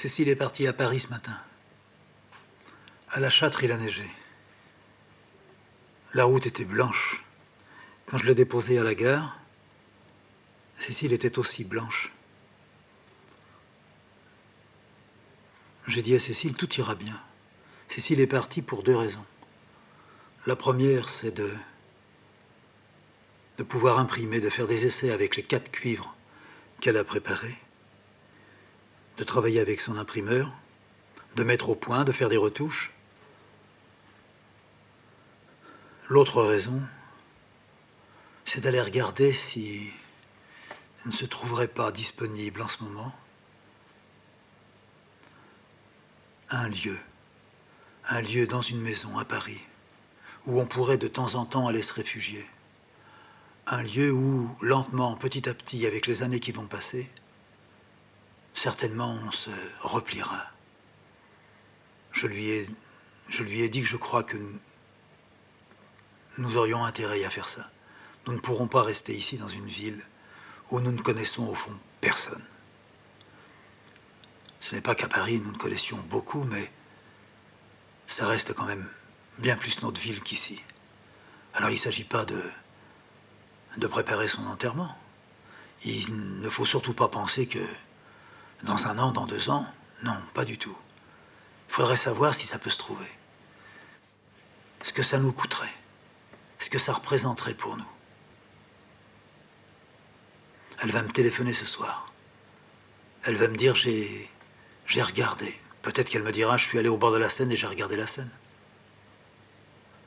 Cécile est partie à Paris ce matin. À la Châtre, il a neigé. La route était blanche. Quand je l'ai déposée à la gare, Cécile était aussi blanche. J'ai dit à Cécile, tout ira bien. Cécile est partie pour 2 raisons. La première, c'est de pouvoir imprimer, de faire des essais avec les 4 cuivres qu'elle a préparés, de travailler avec son imprimeur, de mettre au point, de faire des retouches. L'autre raison, c'est d'aller regarder si elle ne se trouverait pas disponible en ce moment un lieu dans une maison à Paris, où on pourrait de temps en temps aller se réfugier. Un lieu où, lentement, petit à petit, avec les années qui vont passer, certainement on se repliera. Je lui ai dit que je crois que nous aurions intérêt à faire ça. Nous ne pourrons pas rester ici dans une ville où nous ne connaissons au fond personne. Ce n'est pas qu'à Paris nous ne connaissions beaucoup, mais ça reste quand même bien plus notre ville qu'ici. Alors il ne s'agit pas de préparer son enterrement. Il ne faut surtout pas penser que dans 1 an, dans 2 ans, non, pas du tout. Il faudrait savoir si ça peut se trouver. Ce que ça nous coûterait. Ce que ça représenterait pour nous. Elle va me téléphoner ce soir. Elle va me dire, j'ai regardé. Peut-être qu'elle me dira, je suis allé au bord de la Seine et j'ai regardé la Seine.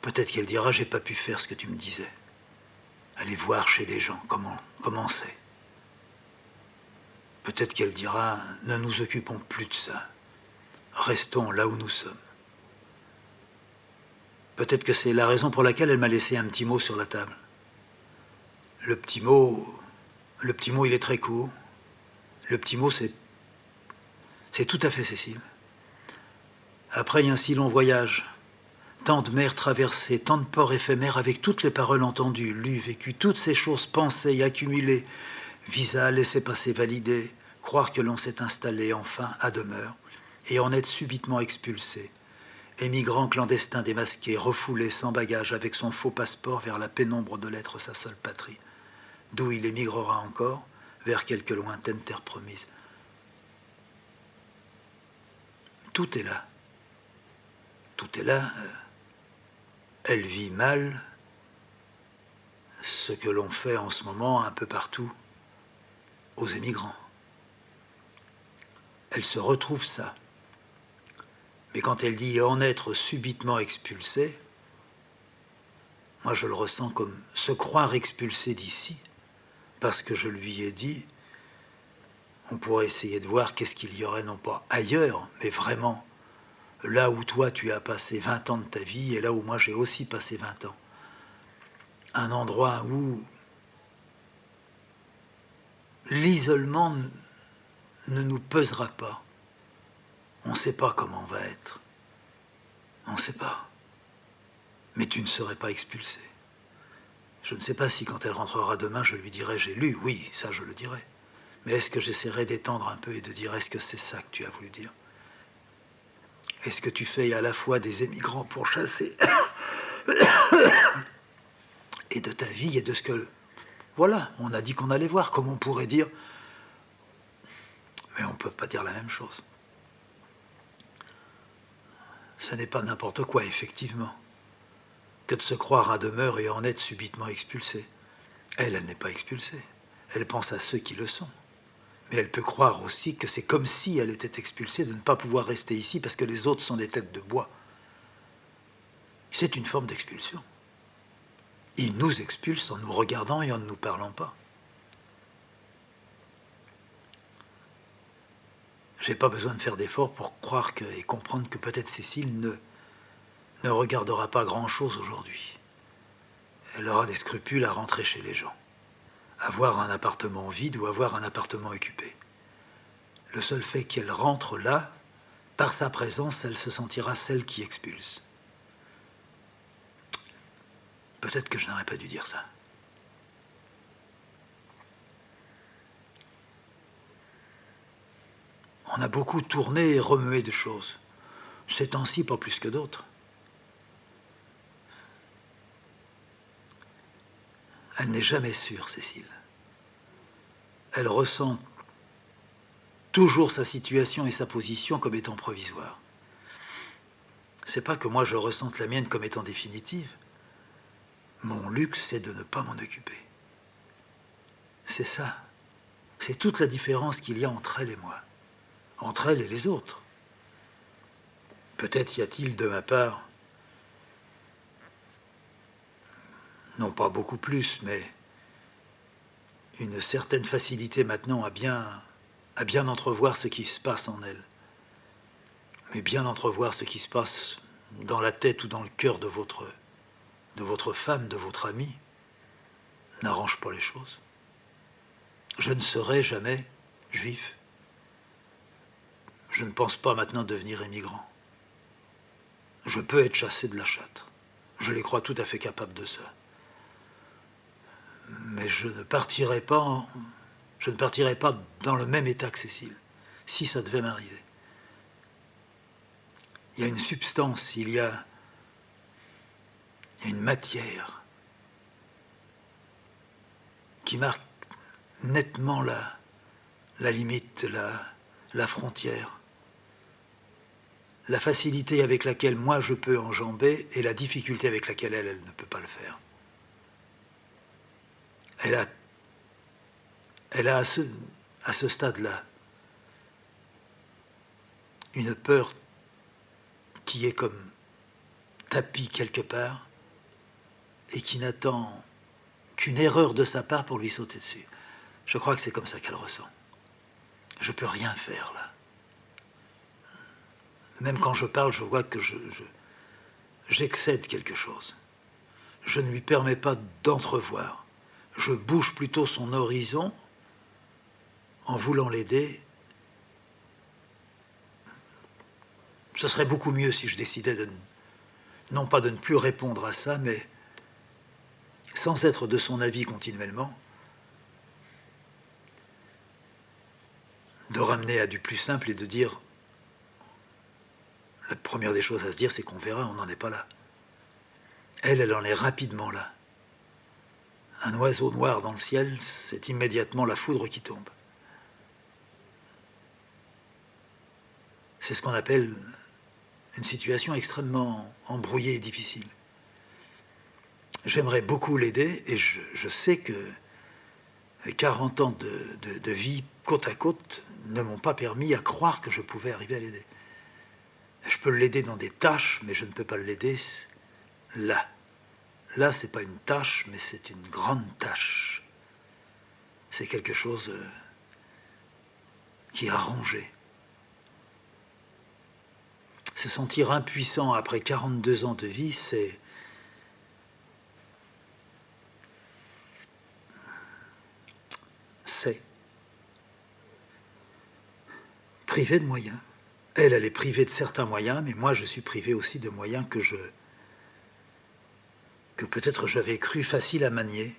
Peut-être qu'elle dira, j'ai pas pu faire ce que tu me disais. Aller voir chez des gens comment c'est. Peut-être qu'elle dira, ne nous occupons plus de ça. Restons là où nous sommes. Peut-être que c'est la raison pour laquelle elle m'a laissé un petit mot sur la table. Le petit mot, il est très court. Le petit mot, c'est tout à fait Cécile. Après un si long voyage, tant de mers traversées, tant de ports éphémères, avec toutes les paroles entendues, lues, vécues, toutes ces choses pensées et accumulées, visa, laisser-passer validé, croire que l'on s'est installé enfin à demeure, et en être subitement expulsé, émigrant clandestin démasqué, refoulé sans bagage avec son faux passeport vers la pénombre de l'être sa seule patrie, d'où il émigrera encore vers quelque lointaine terre promise. Tout est là. Tout est là. Elle vit mal ce que l'on fait en ce moment un peu partout aux émigrants. Elle se retrouve ça. Mais quand elle dit en être subitement expulsé, moi je le ressens comme se croire expulsé d'ici, parce que je lui ai dit, on pourrait essayer de voir qu'est-ce qu'il y aurait, non pas ailleurs, mais vraiment là où toi tu as passé 20 ans de ta vie et là où moi j'ai aussi passé 20 ans. Un endroit où l'isolement ne nous pesera pas. On ne sait pas comment on va être. On ne sait pas. Mais tu ne serais pas expulsé. Je ne sais pas si quand elle rentrera demain, je lui dirai j'ai lu. Oui, ça je le dirai. Mais est-ce que j'essaierai d'étendre un peu et de dire est-ce que c'est ça que tu as voulu dire? Est-ce que tu fais à la fois des émigrants pourchassés et de ta vie et de ce que... Voilà, on a dit qu'on allait voir, comme on pourrait dire. Mais on ne peut pas dire la même chose. Ce n'est pas n'importe quoi, effectivement, que de se croire à demeure et en être subitement expulsé. Elle n'est pas expulsée. Elle pense à ceux qui le sont. Mais elle peut croire aussi que c'est comme si elle était expulsée de ne pas pouvoir rester ici parce que les autres sont des têtes de bois. C'est une forme d'expulsion. Ils nous expulsent en nous regardant et en ne nous parlant pas. J'ai pas besoin de faire d'efforts pour croire et comprendre que peut-être Cécile ne regardera pas grand-chose aujourd'hui. Elle aura des scrupules à rentrer chez les gens. Avoir un appartement vide ou avoir un appartement occupé. Le seul fait qu'elle rentre là, par sa présence, elle se sentira celle qui expulse. Peut-être que je n'aurais pas dû dire ça. On a beaucoup tourné et remué de choses. Ces temps-ci, pas plus que d'autres. Elle n'est jamais sûre, Cécile. Elle ressent toujours sa situation et sa position comme étant provisoire. C'est pas que moi je ressente la mienne comme étant définitive. Mon luxe, c'est de ne pas m'en occuper. C'est ça. C'est toute la différence qu'il y a entre elle et moi. Entre elle et les autres. Peut-être y a-t-il de ma part, non pas beaucoup plus, mais une certaine facilité maintenant à bien entrevoir ce qui se passe en elle. Mais bien entrevoir ce qui se passe dans la tête ou dans le cœur de votre femme, de votre ami, n'arrange pas les choses. Je ne serai jamais juif. Je ne pense pas maintenant devenir émigrant. Je peux être chassé de la châtre. Je les crois tout à fait capables de ça. Mais je ne partirai pas dans le même état que Cécile, si ça devait m'arriver. Il y a une substance, il y a une matière qui marque nettement la limite, la frontière. La facilité avec laquelle moi je peux enjamber et la difficulté avec laquelle elle ne peut pas le faire. Elle a à ce stade-là une peur qui est comme tapis quelque part et qui n'attend qu'une erreur de sa part pour lui sauter dessus. Je crois que c'est comme ça qu'elle ressent. Je ne peux rien faire là. Même quand je parle, je vois que j'excède quelque chose. Je ne lui permets pas d'entrevoir. Je bouge plutôt son horizon en voulant l'aider. Ce serait beaucoup mieux si je décidais non pas de ne plus répondre à ça, mais sans être de son avis continuellement, de ramener à du plus simple et de dire, la première des choses à se dire, c'est qu'on verra, on n'en est pas là. Elle en est rapidement là. Un oiseau noir dans le ciel, c'est immédiatement la foudre qui tombe. C'est ce qu'on appelle une situation extrêmement embrouillée et difficile. J'aimerais beaucoup l'aider et je sais que 40 ans de vie côte à côte ne m'ont pas permis à croire que je pouvais arriver à l'aider. Je peux l'aider dans des tâches, mais je ne peux pas l'aider là. Là, c'est pas une tâche, mais c'est une grande tâche. C'est quelque chose qui a rongé. Se sentir impuissant après 42 ans de vie, c'est privé de moyens. Elle est privée de certains moyens, mais moi, je suis privé aussi de moyens que peut-être j'avais cru faciles à manier,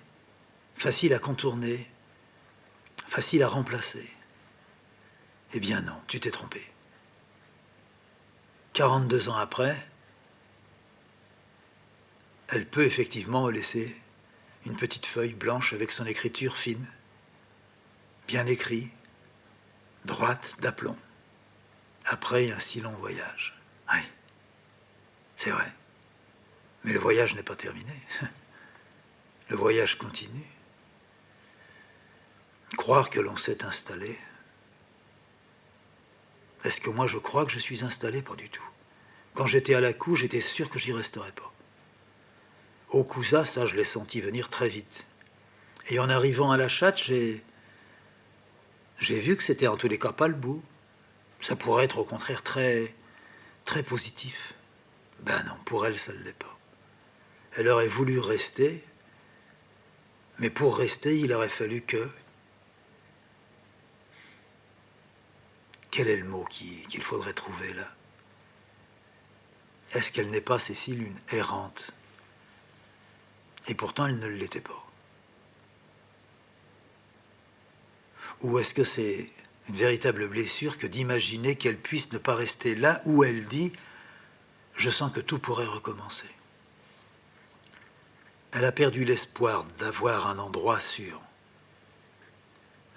faciles à contourner, faciles à remplacer. Eh bien non, tu t'es trompé. 42 ans après, elle peut effectivement me laisser une petite feuille blanche avec son écriture fine, bien écrit, droite, d'aplomb. Après un si long voyage. Oui, c'est vrai. Mais le voyage n'est pas terminé. Le voyage continue. Croire que l'on s'est installé. Est-ce que moi je crois que je suis installé? Pas du tout. Quand j'étais à la cour, j'étais sûr que j'y resterais pas. Au Cousa, ça je l'ai senti venir très vite. Et en arrivant à la chatte, j'ai vu que c'était en tous les cas pas le bout. Ça pourrait être au contraire très, très positif. Ben non, pour elle, ça ne l'est pas. Elle aurait voulu rester, mais pour rester, il aurait fallu que... Quel est le mot qu'il faudrait trouver là? Est-ce qu'elle n'est pas, Cécile, une errante? Et pourtant, elle ne l'était pas. Ou est-ce que c'est une véritable blessure que d'imaginer qu'elle puisse ne pas rester là où elle dit « je sens que tout pourrait recommencer ». Elle a perdu l'espoir d'avoir un endroit sûr.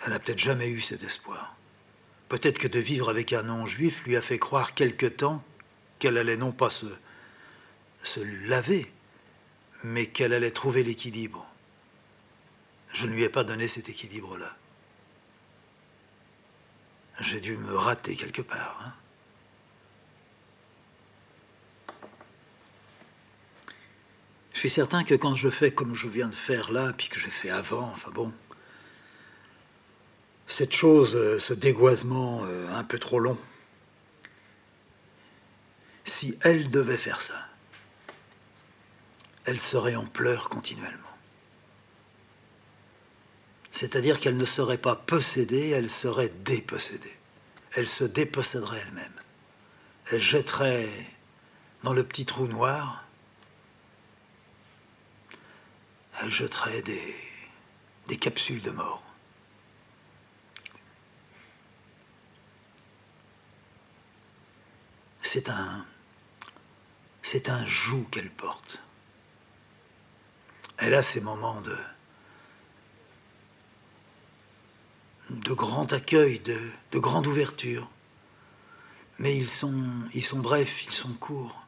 Elle n'a peut-être jamais eu cet espoir. Peut-être que de vivre avec un non-juif lui a fait croire quelque temps qu'elle allait non pas se laver, mais qu'elle allait trouver l'équilibre. Je ne lui ai pas donné cet équilibre-là. J'ai dû me rater quelque part. Hein. Je suis certain que quand je fais comme je viens de faire là, puis que j'ai fait avant, enfin bon, cette chose, ce dégoisement un peu trop long, si elle devait faire ça, elle serait en pleurs continuellement. C'est-à-dire qu'elle ne serait pas possédée, elle serait dépossédée. Elle se déposséderait elle-même. Elle jetterait dans le petit trou noir, elle jetterait des capsules de mort. C'est un joug qu'elle porte. Elle a ces moments de grand accueil, de grande ouverture. Mais ils sont brefs, ils sont courts.